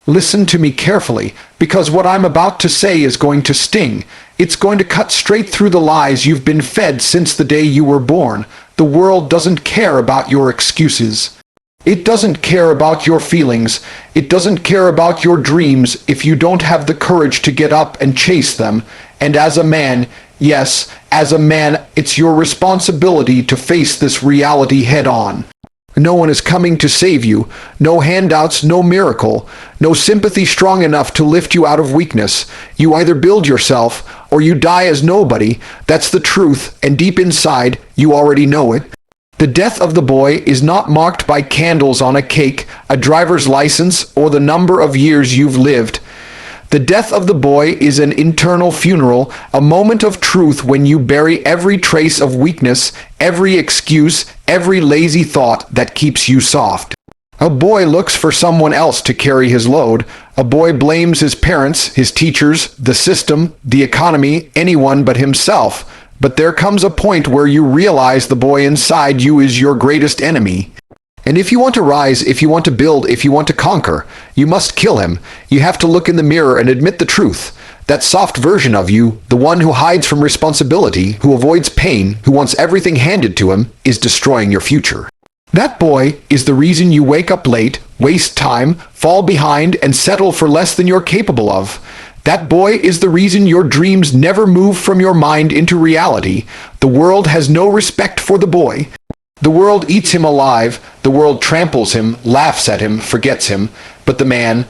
Listen to me carefully, because what I'm about to say is going to sting. It's going to cut straight through the lies you've been fed since the day you were born. The world doesn't care about your excuses. It doesn't care about your feelings. It doesn't care about your dreams if you don't have the courage to get up and chase them. And as a man, yes, as a man, it's your responsibility to face this reality head on. No one is coming to save you. No handouts, no miracle. No sympathy strong enough to lift you out of weakness. You either build yourself, or you die as nobody. That's the truth, and deep inside, you already know it. The death of the boy is not marked by candles on a cake, a driver's license, or the number of years you've lived. The death of the boy is an internal funeral, a moment of truth when you bury every trace of weakness, every excuse, every lazy thought that keeps you soft. A boy looks for someone else to carry his load. A boy blames his parents, his teachers, the system, the economy, anyone but himself. But there comes a point where you realize the boy inside you is your greatest enemy. And if you want to rise, if you want to build, if you want to conquer, you must kill him. You have to look in the mirror and admit the truth. That soft version of you, the one who hides from responsibility, who avoids pain, who wants everything handed to him, is destroying your future. That boy is the reason you wake up late, waste time, fall behind, and settle for less than you're capable of. That boy is the reason your dreams never move from your mind into reality. The world has no respect for the boy. The world eats him alive, the world tramples him, laughs at him, forgets him. But the man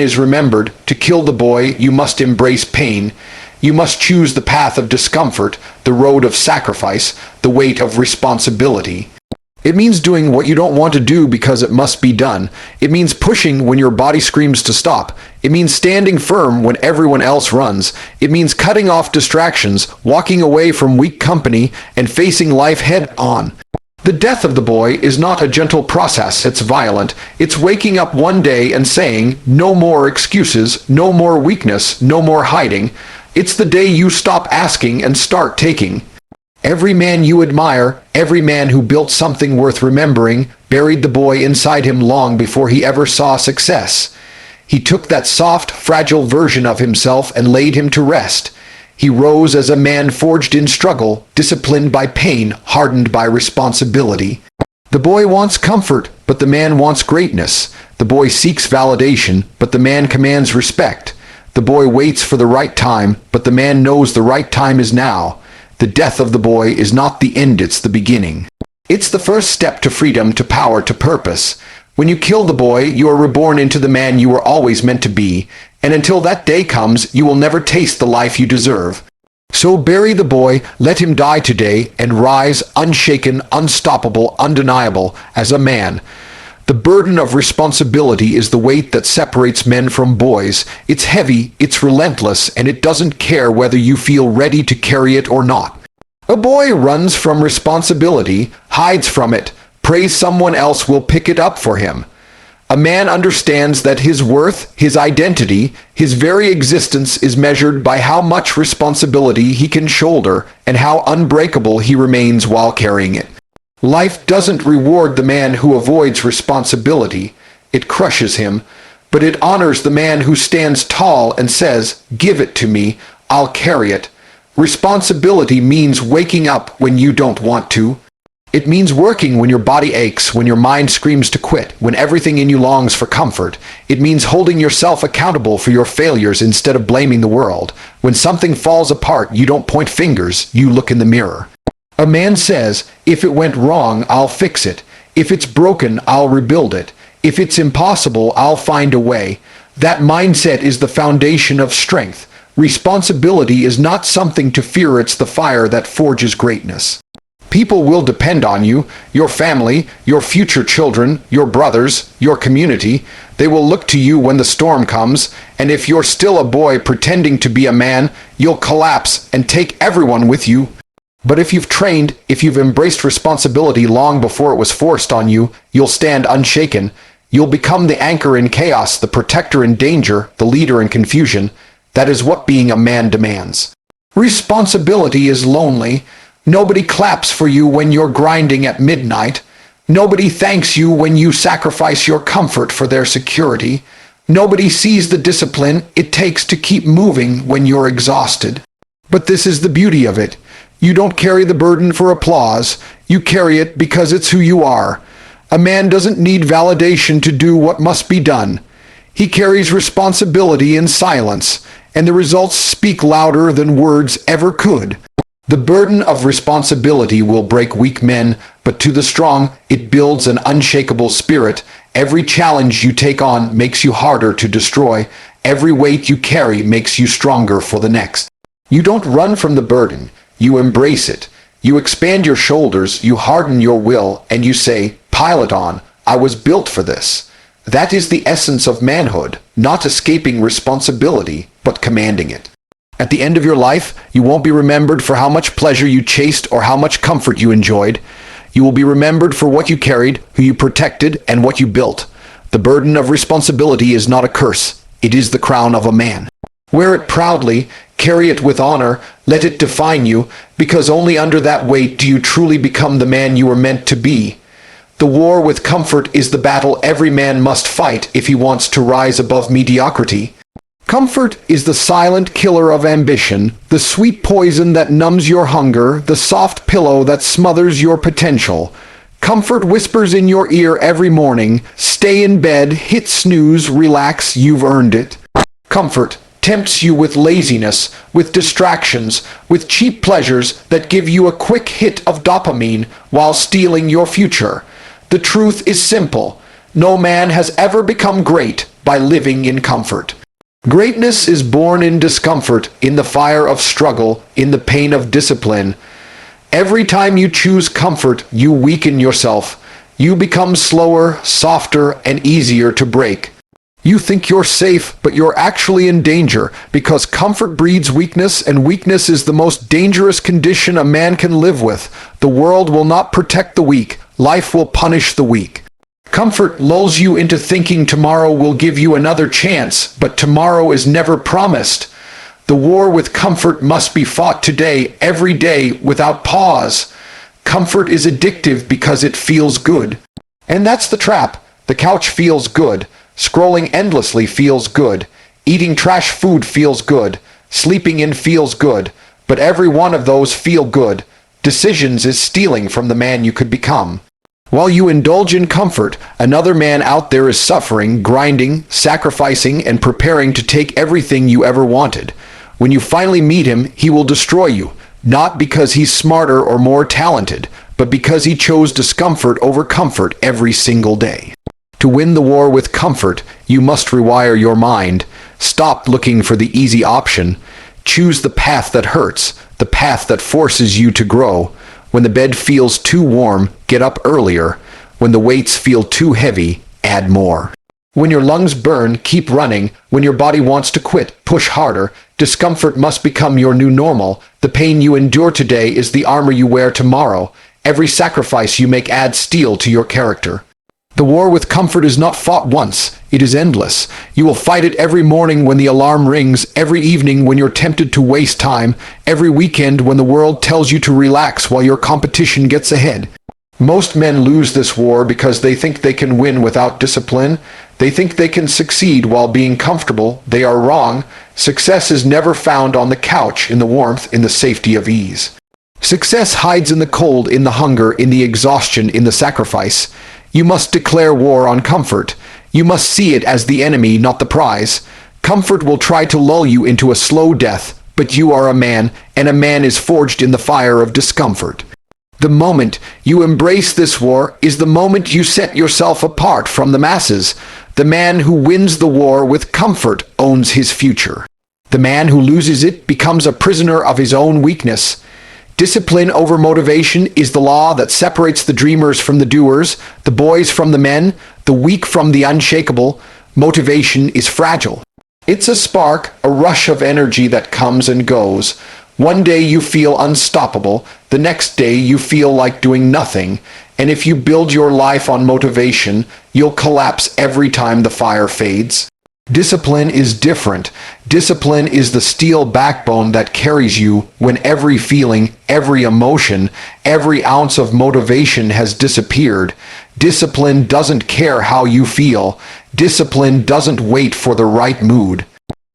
is remembered. To kill the boy, you must embrace pain. You must choose the path of discomfort, the road of sacrifice, the weight of responsibility. It means doing what you don't want to do because it must be done. It means pushing when your body screams to stop. It means standing firm when everyone else runs. It means cutting off distractions, walking away from weak company, and facing life head on. The death of the boy is not a gentle process, it's violent. It's waking up one day and saying, no more excuses, no more weakness, no more hiding. It's the day you stop asking and start taking. Every man you admire, every man who built something worth remembering, buried the boy inside him long before he ever saw success. He took that soft, fragile version of himself and laid him to rest. He rose as a man forged in struggle, disciplined by pain, hardened by responsibility. The boy wants comfort, but the man wants greatness. The boy seeks validation, but the man commands respect. The boy waits for the right time, but the man knows the right time is now. The death of the boy is not the end, it's the beginning. It's the first step to freedom, to power, to purpose. When you kill the boy, you are reborn into the man you were always meant to be. And until that day comes, you will never taste the life you deserve. So bury the boy, let him die today, and rise unshaken, unstoppable, undeniable, as a man. The burden of responsibility is the weight that separates men from boys. It's heavy, it's relentless, and it doesn't care whether you feel ready to carry it or not. A boy runs from responsibility, hides from it, prays someone else will pick it up for him. A man understands that his worth, his identity, his very existence is measured by how much responsibility he can shoulder and how unbreakable he remains while carrying it. Life doesn't reward the man who avoids responsibility. It crushes him, but it honors the man who stands tall and says, "Give it to me, I'll carry it." Responsibility means waking up when you don't want to. It means working when your body aches, when your mind screams to quit, when everything in you longs for comfort. It means holding yourself accountable for your failures instead of blaming the world. When something falls apart, you don't point fingers, you look in the mirror. A man says, "If it went wrong, I'll fix it. If it's broken, I'll rebuild it. If it's impossible, I'll find a way." That mindset is the foundation of strength. Responsibility is not something to fear, it's the fire that forges greatness. People will depend on you, your family, your future children, your brothers, your community. They will look to you when the storm comes, and if you're still a boy pretending to be a man, you'll collapse and take everyone with you. But if you've trained, if you've embraced responsibility long before it was forced on you, you'll stand unshaken. You'll become the anchor in chaos, the protector in danger, the leader in confusion. That is what being a man demands. Responsibility is lonely. Nobody claps for you when you're grinding at midnight. Nobody thanks you when you sacrifice your comfort for their security. Nobody sees the discipline it takes to keep moving when you're exhausted. But this is the beauty of it. You don't carry the burden for applause. You carry it because it's who you are. A man doesn't need validation to do what must be done. He carries responsibility in silence, and the results speak louder than words ever could. The burden of responsibility will break weak men, but to the strong, it builds an unshakable spirit. Every challenge you take on makes you harder to destroy. Every weight you carry makes you stronger for the next. You don't run from the burden. You embrace it. You expand your shoulders, you harden your will, and you say, "Pile it on. I was built for this." That is the essence of manhood, not escaping responsibility, but commanding it. At the end of your life, you won't be remembered for how much pleasure you chased or how much comfort you enjoyed. You will be remembered for what you carried, who you protected, and what you built. The burden of responsibility is not a curse. It is the crown of a man. Wear it proudly, carry it with honor, let it define you, because only under that weight do you truly become the man you were meant to be. The war with comfort is the battle every man must fight if he wants to rise above mediocrity. Comfort is the silent killer of ambition, the sweet poison that numbs your hunger, the soft pillow that smothers your potential. Comfort whispers in your ear every morning, "Stay in bed, hit snooze, relax, you've earned it." Comfort tempts you with laziness, with distractions, with cheap pleasures that give you a quick hit of dopamine while stealing your future. The truth is simple. No man has ever become great by living in comfort. Greatness is born in discomfort, in the fire of struggle, in the pain of discipline. Every time you choose comfort, you weaken yourself. You become slower, softer, and easier to break. You think you're safe, but you're actually in danger, because comfort breeds weakness, and weakness is the most dangerous condition a man can live with. The world will not protect the weak. Life will punish the weak. Comfort lulls you into thinking tomorrow will give you another chance, but tomorrow is never promised. The war with comfort must be fought today, every day, without pause. Comfort is addictive because it feels good. And that's the trap. The couch feels good. Scrolling endlessly feels good. Eating trash food feels good. Sleeping in feels good. But every one of those feel good decisions is stealing from the man you could become. While you indulge in comfort, another man out there is suffering, grinding, sacrificing, and preparing to take everything you ever wanted. When you finally meet him, he will destroy you, not because he's smarter or more talented, but because he chose discomfort over comfort every single day. To win the war with comfort, you must rewire your mind. Stop looking for the easy option. Choose the path that hurts, the path that forces you to grow. When the bed feels too warm, get up earlier. When the weights feel too heavy, add more. When your lungs burn, keep running. When your body wants to quit, push harder. Discomfort must become your new normal. The pain you endure today is the armor you wear tomorrow. Every sacrifice you make adds steel to your character. The war with comfort is not fought once. It is endless. You will fight it every morning when the alarm rings, every evening when you're tempted to waste time, every weekend when the world tells you to relax while your competition gets ahead. Most men lose this war because they think they can win without discipline. They think they can succeed while being comfortable. They are wrong. Success is never found on the couch, in the warmth, in the safety of ease. Success hides in the cold, in the hunger, in the exhaustion, in the sacrifice. You must declare war on comfort. You must see it as the enemy, not the prize. Comfort will try to lull you into a slow death, but you are a man, and a man is forged in the fire of discomfort. The moment you embrace this war is the moment you set yourself apart from the masses. The man who wins the war with comfort owns his future. The man who loses it becomes a prisoner of his own weakness. Discipline over motivation is the law that separates the dreamers from the doers, the boys from the men, the weak from the unshakable. Motivation is fragile. It's a spark, a rush of energy that comes and goes. One day you feel unstoppable, the next day you feel like doing nothing, and if you build your life on motivation, you'll collapse every time the fire fades. Discipline is different. Discipline is the steel backbone that carries you when every feeling, every emotion, every ounce of motivation has disappeared. Discipline doesn't care how you feel. Discipline doesn't wait for the right mood.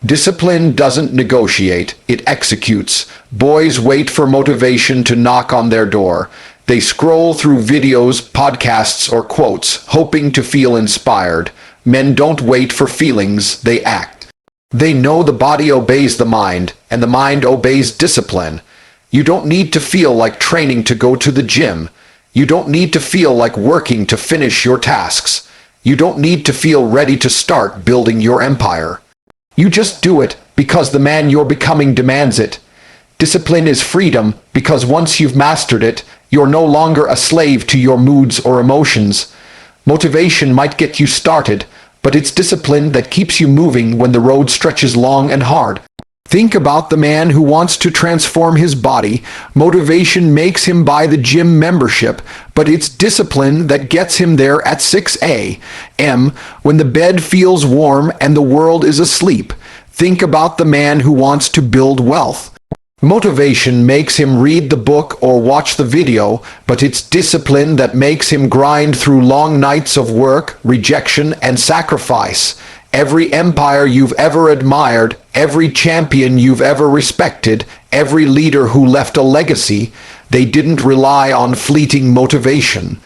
Discipline doesn't negotiate, it executes. Boys wait for motivation to knock on their door. They scroll through videos, podcasts, or quotes, hoping to feel inspired. Men don't wait for feelings, they act. They know the body obeys the mind, and the mind obeys discipline. You don't need to feel like training to go to the gym. You don't need to feel like working to finish your tasks. You don't need to feel ready to start building your empire. You just do it because the man you're becoming demands it. Discipline is freedom because once you've mastered it, you're no longer a slave to your moods or emotions. Motivation might get you started, but it's discipline that keeps you moving when the road stretches long and hard. Think about the man who wants to transform his body. Motivation makes him buy the gym membership, but it's discipline that gets him there at 6 a.m. when the bed feels warm and the world is asleep. Think about the man who wants to build wealth. Motivation makes him read the book or watch the video, but it's discipline that makes him grind through long nights of work, rejection, and sacrifice. Every empire you've ever admired, every champion you've ever respected, every leader who left a legacy, they didn't rely on fleeting motivation.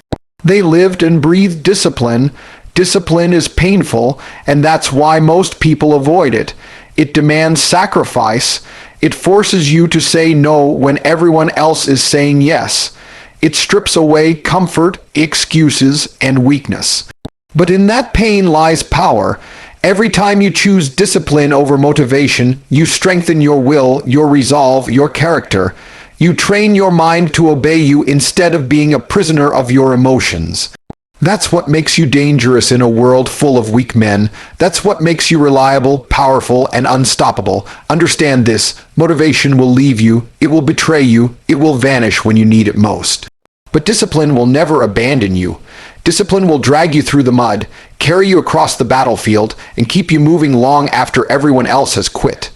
They lived and breathed discipline. Discipline is painful, and that's why most people avoid it. It demands sacrifice. It forces you to say no when everyone else is saying yes. It strips away comfort, excuses, and weakness. But in that pain lies power. Every time you choose discipline over motivation, you strengthen your will, your resolve, your character. You train your mind to obey you instead of being a prisoner of your emotions. That's what makes you dangerous in a world full of weak men. That's what makes you reliable, powerful, and unstoppable. Understand this: motivation will leave you, it will betray you, it will vanish when you need it most. But discipline will never abandon you. Discipline will drag you through the mud, carry you across the battlefield, and keep you moving long after everyone else has quit.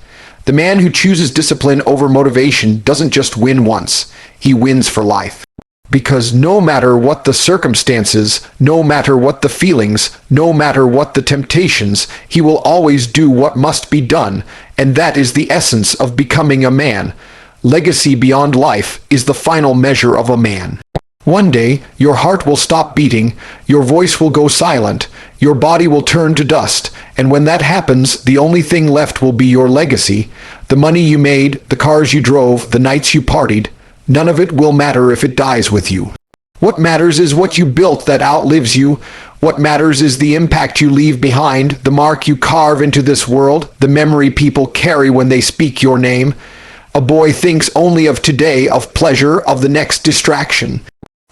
The man who chooses discipline over motivation doesn't just win once, he wins for life. Because no matter what the circumstances, no matter what the feelings, no matter what the temptations, he will always do what must be done, and that is the essence of becoming a man. Legacy beyond life is the final measure of a man. One day, your heart will stop beating, your voice will go silent, your body will turn to dust, and when that happens, the only thing left will be your legacy. The money you made, the cars you drove, the nights you partied, none of it will matter if it dies with you. What matters is what you built that outlives you. What matters is the impact you leave behind, the mark you carve into this world, the memory people carry when they speak your name. A boy thinks only of today, of pleasure, of the next distraction.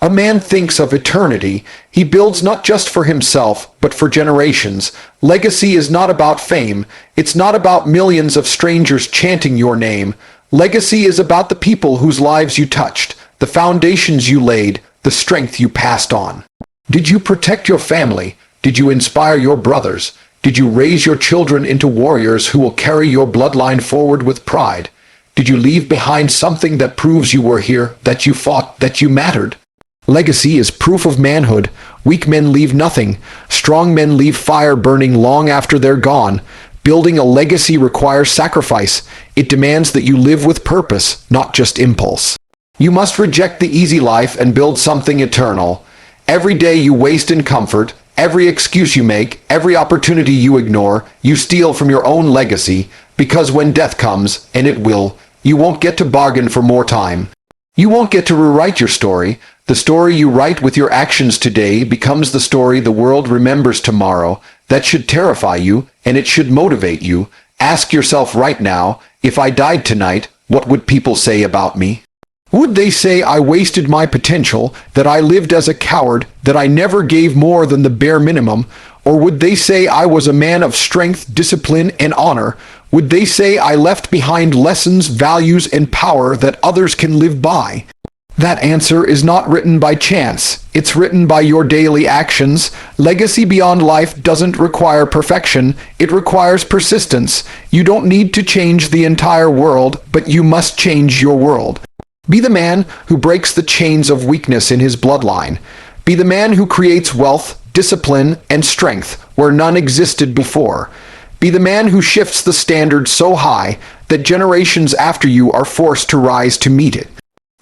A man thinks of eternity. He builds not just for himself, but for generations. Legacy is not about fame. It's not about millions of strangers chanting your name. Legacy is about the people whose lives you touched, the foundations you laid, the strength you passed on. Did you protect your family? Did you inspire your brothers? Did you raise your children into warriors who will carry your bloodline forward with pride? Did you leave behind something that proves you were here, that you fought, that you mattered? Legacy is proof of manhood. Weak men leave nothing. Strong men leave fire burning long after they're gone. Building a legacy requires sacrifice. It demands that you live with purpose, not just impulse. You must reject the easy life and build something eternal. Every day you waste in comfort, every excuse you make, every opportunity you ignore, you steal from your own legacy, because when death comes, and it will, you won't get to bargain for more time. You won't get to rewrite your story. The story you write with your actions today becomes the story the world remembers tomorrow. That should terrify you, and it should motivate you. Ask yourself right now, if I died tonight, what would people say about me? Would they say I wasted my potential, that I lived as a coward, that I never gave more than the bare minimum? Or would they say I was a man of strength, discipline, and honor? Would they say I left behind lessons, values, and power that others can live by? That answer is not written by chance. It's written by your daily actions. Legacy beyond life doesn't require perfection. It requires persistence. You don't need to change the entire world, but you must change your world. Be the man who breaks the chains of weakness in his bloodline. Be the man who creates wealth, discipline, and strength where none existed before. Be the man who shifts the standard so high that generations after you are forced to rise to meet it.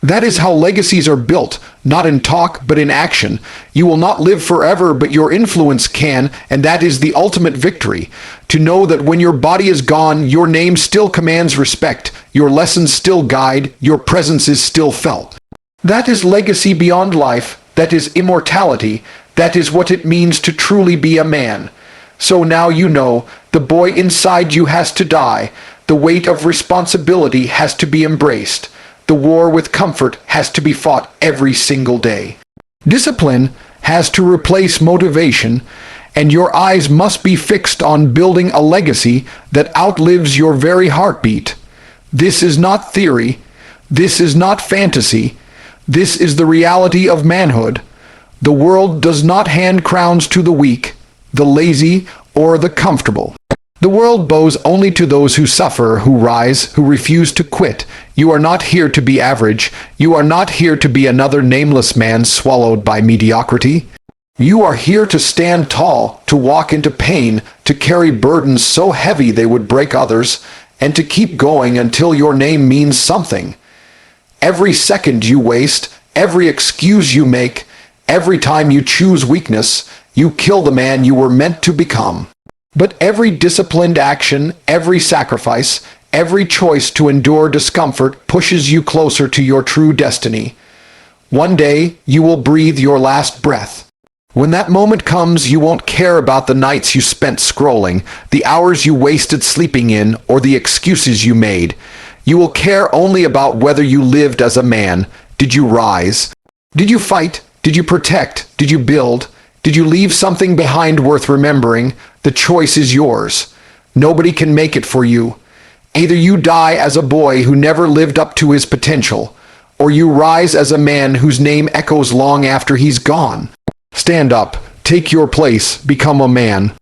That is how legacies are built, not in talk but in action. You will not live forever, but your influence can, and that is the ultimate victory. To know that when your body is gone, your name still commands respect, your lessons still guide, your presence is still felt. That is legacy beyond life, that is immortality, that is what it means to truly be a man. So now you know, the boy inside you has to die, the weight of responsibility has to be embraced. The war with comfort has to be fought every single day. Discipline has to replace motivation, and your eyes must be fixed on building a legacy that outlives your very heartbeat. This is not theory. This is not fantasy. This is the reality of manhood. The world does not hand crowns to the weak, the lazy, or the comfortable. The world bows only to those who suffer, who rise, who refuse to quit. You are not here to be average. You are not here to be another nameless man swallowed by mediocrity. You are here to stand tall, to walk into pain, to carry burdens so heavy they would break others, and to keep going until your name means something. Every second you waste, every excuse you make, every time you choose weakness, you kill the man you were meant to become. But every disciplined action, every sacrifice, every choice to endure discomfort pushes you closer to your true destiny. One day, you will breathe your last breath. When that moment comes, you won't care about the nights you spent scrolling, the hours you wasted sleeping in, or the excuses you made. You will care only about whether you lived as a man. Did you rise? Did you fight? Did you protect? Did you build? Did you leave something behind worth remembering? The choice is yours. Nobody can make it for you. Either you die as a boy who never lived up to his potential, or you rise as a man whose name echoes long after he's gone. Stand up, take your place, become a man.